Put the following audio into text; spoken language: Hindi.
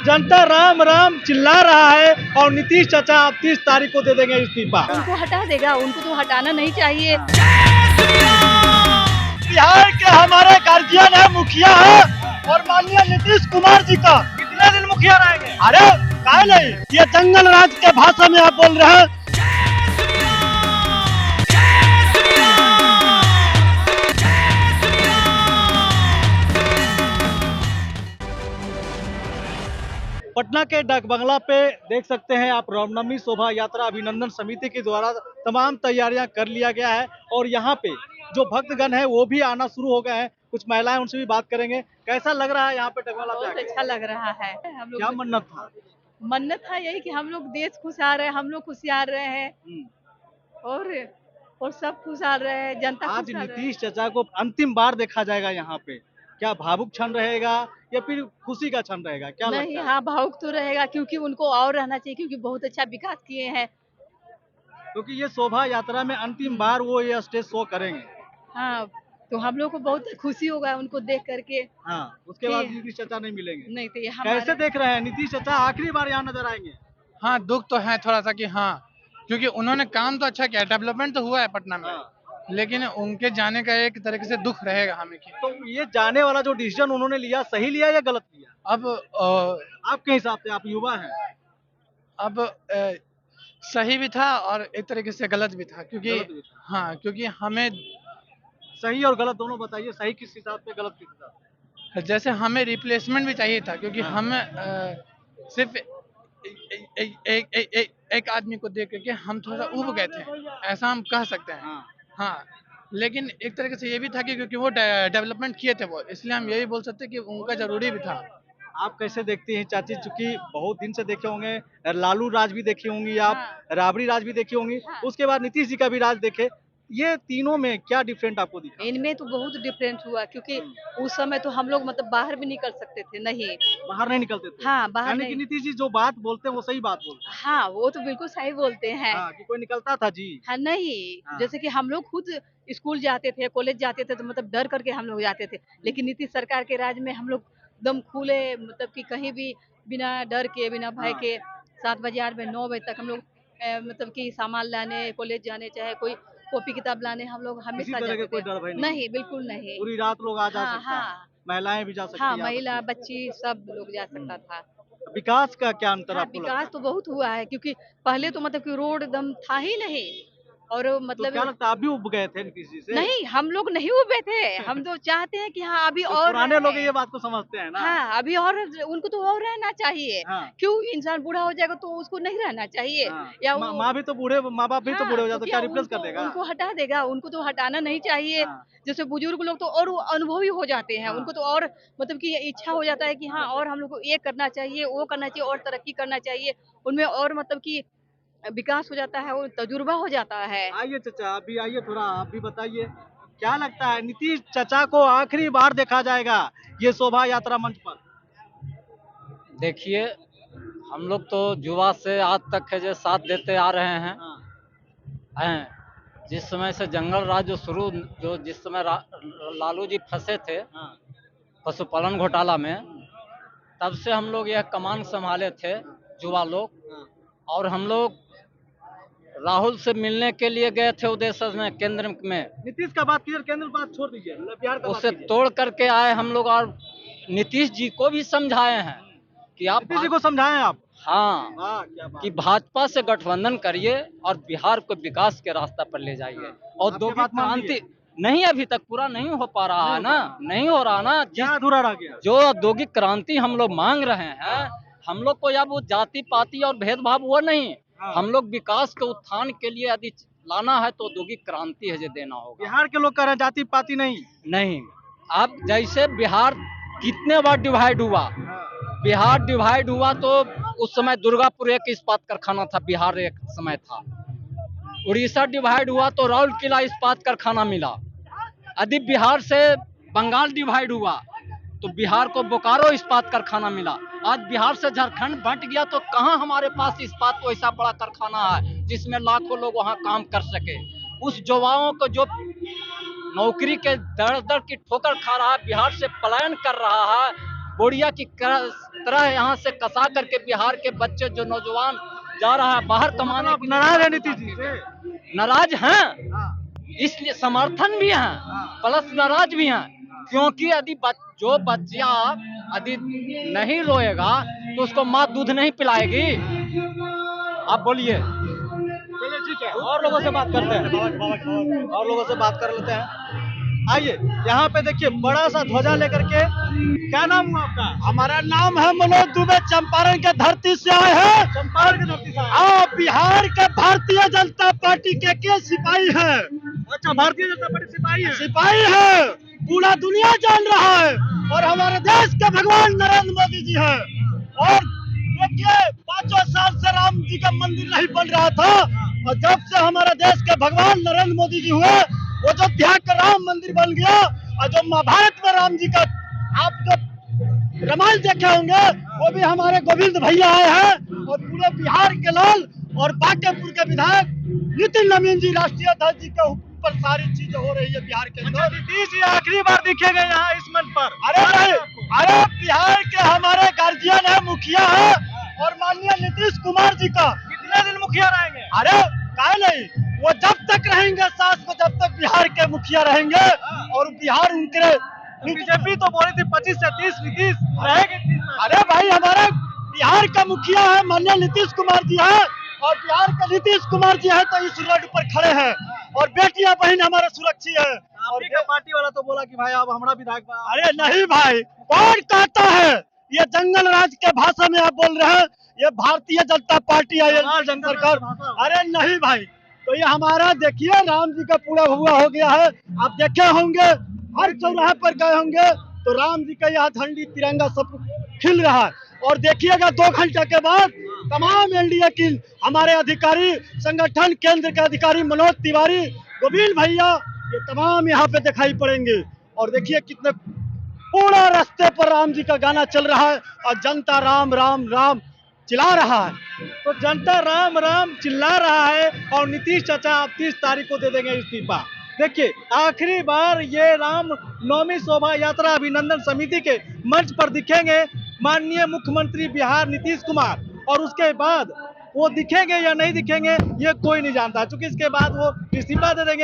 जनता राम राम चिल्ला रहा है और नीतीश चाचा अब 30 तारीख को दे देंगे इस्तीफा। उनको हटा देगा, उनको तो हटाना नहीं चाहिए। बिहार के हमारे गार्जियन है, मुखिया है और माननीय नीतीश कुमार जी का कितने दिन मुखिया रहेंगे? अरे काहे नहीं, ये जंगल राज के भाषा में आप बोल रहे हैं। पटना के डाक बंगला पे देख सकते हैं आप, रामनवमी शोभा यात्रा अभिनंदन समिति के द्वारा तमाम तैयारियां कर लिया गया है और यहाँ पे जो भक्तगण है वो भी आना शुरू हो गए हैं। कुछ महिलाएं, उनसे भी बात करेंगे। कैसा लग रहा है यहाँ पे डगवाला पे बहुत आके? अच्छा लग रहा है। हम क्या लोग मन्नत था? मन्नत था यही कि हम लोग देश खुशहाल रहे, हम लोग खुशहाल रहे हैं और सब खुशहाल रहे, जनता आज खुशहाल रहे। नीतीश चाचा को अंतिम बार देखा जाएगा यहाँ पे, क्या भावुक क्षण रहेगा या फिर खुशी का क्षण रहेगा, क्या नहीं, लगता है? हाँ भावुक तो रहेगा क्योंकि उनको और रहना चाहिए, क्योंकि बहुत अच्छा विकास किए हैं। क्योंकि ये शोभा यात्रा में अंतिम बार वो ये स्टेज शो करेंगे। हाँ, तो हम लोग को बहुत खुशी होगा उनको देख करके। हाँ, उसके बाद कि- नीतीश चाचा नहीं मिलेंगे। नहीं तो ये कैसे हमारे देख रहे हैं नीतीश चाचा आखिरी बार यहाँ नजर आएंगे? हाँ, दुख तो है थोड़ा सा कि हाँ, क्योंकि उन्होंने काम तो अच्छा किया, डेवलपमेंट तो हुआ है पटना में, हाँ। लेकिन उनके जाने का एक तरीके से दुख रहेगा हमें कि तो ये जाने वाला जो डिसीजन उन्होंने लिया, सही लिया या गलत लिया अब आपके हिसाब से? आप युवा हैं। सही भी था और एक तरीके से गलत भी था, क्योंकि गलत भी था। हाँ, क्योंकि हमें सही और गलत दोनों बताइए, सही किस हिसाब से, गलत किस हिसाब से? जैसे हमें रिप्लेसमेंट भी चाहिए था, क्योंकि हाँ। हम सिर्फ एक आदमी को देख करके हम थोड़ा सा उब गए थे, ऐसा हम कह सकते हैं। हाँ। हाँ, लेकिन एक तरीके से ये भी था कि क्योंकि वो डेवलपमेंट किए थे वो, इसलिए हम यही बोल सकते हैं कि उनका जरूरी भी था। आप कैसे देखती हैं चाची, चूंकि बहुत दिन से देखे होंगे, लालू राज भी देखी होंगी आप, हाँ। राबड़ी राज भी देखी होंगी, हाँ। उसके बाद नीतीश जी का भी राज देखे, ये तीनों में क्या डिफरेंट आपको दिखा? इनमें तो बहुत डिफरेंस हुआ, क्योंकि उस समय तो हम लोग मतलब बाहर भी निकल सकते थे नहीं। बाहर नहीं निकलते थे। हाँ, बाहर यानी कि नहीं। नीतीश जी जो बात बोलते हैं वो सही बात बोलते हैं। हाँ, वो तो बिल्कुल सही बोलते हैं। हाँ, कि कोई निकलता था जी। हाँ, नहीं, हाँ। जैसे कि हम लोग खुद स्कूल जाते थे, कॉलेज जाते थे, तो मतलब डर करके हम लोग जाते थे। लेकिन नीतीश सरकार के राज में हम लोग एकदम खुले, मतलब कि कहीं भी बिना डर के, बिना भय हाँ। के 7 बजे 8 बजे 9 बजे तक हम लोग मतलब कि सामान लाने कॉलेज जाने, चाहे कोई कॉपी किताब लाने, हम लोग किसी हमेशा तरह के जाते कोई थे। डर भय नहीं? नहीं, बिल्कुल नहीं। पूरी रात लोग आ जा हाँ, सकता है, हाँ। महिलाएं भी जा सकती हाँ, हैं, आ महिला, सकती बच्ची सब लोग जा सकता था। हैं। विकास का क्या अंतर हाँ, आपको लगता विकास है? तो बहुत हुआ है, क्योंकि पहले तो मतलब कि रोड एकदम था ही नहीं और तो मतलब क्या लगता है आप भी उब गए थे नीतीश जी से? नहीं, हम लोग नहीं उबे थे। हम तो चाहते हैं कि हाँ, अभी जो और पुराने लोग रहे। ये बात को समझते हैं ना। हाँ, अभी और उनको तो और रहना चाहिए। हाँ। क्यों, इंसान बूढ़ा हो जाएगा तो उसको नहीं रहना चाहिए हाँ। या माँ वो माँ भी तो बूढ़े, माँ बाप भी तो बूढ़े हो तो जाते, क्या क्या रिप्लेस कर उनको देगा? उनको हटा देगा? उनको तो हटाना नहीं चाहिए। हाँ। जैसे बुजुर्ग लोग तो और वो अनुभवी हो जाते हैं। हाँ। उनको तो और मतलब कि इच्छा हो जाता है कि हाँ, और हम लोग को ये करना चाहिए, वो करना चाहिए और तरक्की करना चाहिए। उनमें और मतलब कि विकास हो जाता है, वो तजुर्बा हो जाता है। आइए चाचा, अभी आइए, थोड़ा आप भी बताइए, क्या लगता है नीतीश चाचा को आखिरी बार देखा जाएगा ये शोभा यात्रा मंच पर? देखिए, हम लोग तो युवा से आज तक है जो साथ देते आ रहे हैं हाँ। हैं जिस समय से जंगल राज जो जिस समय लालू जी फंसे थे हाँ। पशुपालन घोटाला में, तब से हम लोग यह कमान संभाले थे युवा लोग, हाँ। और हम लोग राहुल से मिलने के लिए गए थे उदयसर में, केंद्र में। नीतीश का बात कीजिए, केंद्र बात छोड़ दीजिए, बिहार का बात उसे कीजिए। तोड़ करके आए हम लोग, और नीतीश जी को भी समझाए हैं कि आप नीतीश जी को समझाएं आप। हाँ, वाह, क्या बात। कि भाजपा से गठबंधन करिए और बिहार को विकास के रास्ता पर ले जाइए। आपकी औद्योगिक बात मान ली क्रांति नहीं, अभी तक पूरा नहीं हो पा रहा है ना, नहीं हो रहा ना। क्या अधूरा रह गया? जो औद्योगिक क्रांति हम लोग मांग रहे हैं, हम लोग को अब वो जाति पाति और भेदभाव वो नहीं, हाँ। हम लोग विकास के उत्थान के लिए यदि लाना है तो औद्योगिक क्रांति है जो देना होगा। बिहार के लोग कह रहे हैं जाति पाति नहीं। नहीं, अब जैसे बिहार कितने बार डिवाइड हुआ, हाँ। बिहार डिवाइड हुआ तो उस समय दुर्गापुर एक इस्पात कारखाना था, बिहार एक समय था। उड़ीसा डिवाइड हुआ तो राउरकेला इस्पात कारखाना मिला। यदि बिहार से बंगाल डिवाइड हुआ तो बिहार को बोकारो इस्पात कारखाना मिला। आज बिहार से झारखंड बंट गया तो कहाँ हमारे पास इस्पात को ऐसा बड़ा कारखाना है जिसमें लाखों लोग वहाँ काम कर सके। उस युवाओं को जो नौकरी के दर दर की ठोकर खा रहा है, बिहार से पलायन कर रहा है, बोरिया की तरह यहाँ से कसा करके बिहार के बच्चे जो नौजवान जा रहा है बाहर कमाने आप के नाराज है नीतीश जी से? नाराज हैं, हाँ, इसलिए समर्थन भी है प्लस नाराज भी हैं, क्योंकि यदि जो बच्चा यदि नहीं रोएगा तो उसको माँ दूध नहीं पिलाएगी। आप बोलिए। चलिए ठीक है, और लोगों से बात करते हैं, और लोगों से बात कर लेते हैं। आइए, यहाँ पे देखिए बड़ा सा ध्वजा लेकर के, क्या नाम हुआ आपका? हमारा नाम है मनोज दुबे, चंपारण के धरती से आए हैं। चंपारण की धरती से आए हैं। आप बिहार के भारतीय जनता पार्टी के सिपाही हैं। अच्छा, भारतीय जनता पार्टी सिपाही है। सिपाही है, पूरा दुनिया जान रहा है। और हमारे देश के भगवान नरेंद्र मोदी जी हैं। और देखिए 5 साल से राम जी का मंदिर नहीं बन रहा था, और जब से हमारे देश के भगवान नरेंद्र मोदी जी हुए, वो अयोध्या का राम मंदिर बन गया। और जो महाभारत में राम जी का आप जो रामायण देखे होंगे, वो भी हमारे गोविंद भैया आए हैं। और पूरे बिहार के लाल और बांकेपुर के विधायक नितिन नवीन जी, राष्ट्रीय अध्यक्ष जी के ऊपर सारी चीजें हो रही है बिहार के अंदर। नीतीश जी आखिरी बार दिखेंगे यहाँ इस मंच पर। अरे बिहार के हमारे गार्जियन है, मुखिया है, और माननीय नीतीश कुमार जी का कितने दिन मुखिया रहेंगे? अरे काहे नहीं, वो जब तक रहेंगे सास को, जब तक बिहार के मुखिया रहेंगे। और बिहार उनके बीजेपी तो बोली थी 25 से 30 नीतीश रहेंगे। अरे भाई, हमारे बिहार का मुखिया है माननीय नीतीश कुमार जी है, और बिहार के नीतीश कुमार जी है तो इस रोड पर खड़े हैं। और बेटियां बहन हमारे सुरक्षित है। और पार्टी वाला तो बोला कि भाई अब हमारा विधायक। अरे नहीं भाई, कौन कहता है? ये जंगल राज के भाषा में आप बोल रहे हैं। ये भारतीय जनता पार्टी है, ये सरकार। अरे नहीं भाई, तो ये हमारा देखिए राम जी का पूरा हुआ हो गया है। आप देखे होंगे, हर चौराहे पर गए होंगे तो राम जी का यहाँ झंडी तिरंगा सब खिल रहा है। और देखिएगा 2 घंटे के बाद तमाम एनडीए की हमारे अधिकारी, संगठन केंद्र के अधिकारी मनोज तिवारी, गोविंद भैया, ये तमाम यहाँ पे दिखाई पड़ेंगे। और देखिए कितने पूरा रास्ते पर राम जी का गाना चल रहा है, और जनता राम राम राम चिल्ला रहा है। तो जनता राम राम चिल्ला रहा है, और नीतीश चाचा आप 30 तारीख को दे देंगे इस्तीफा। देखिए आखिरी बार ये राम नवमी शोभा यात्रा अभिनंदन समिति के मंच पर दिखेंगे माननीय मुख्यमंत्री बिहार नीतीश कुमार, और उसके बाद वो दिखेंगे या नहीं दिखेंगे ये कोई नहीं जानता, क्योंकि इसके बाद वो इस्तीफा दे देंगे।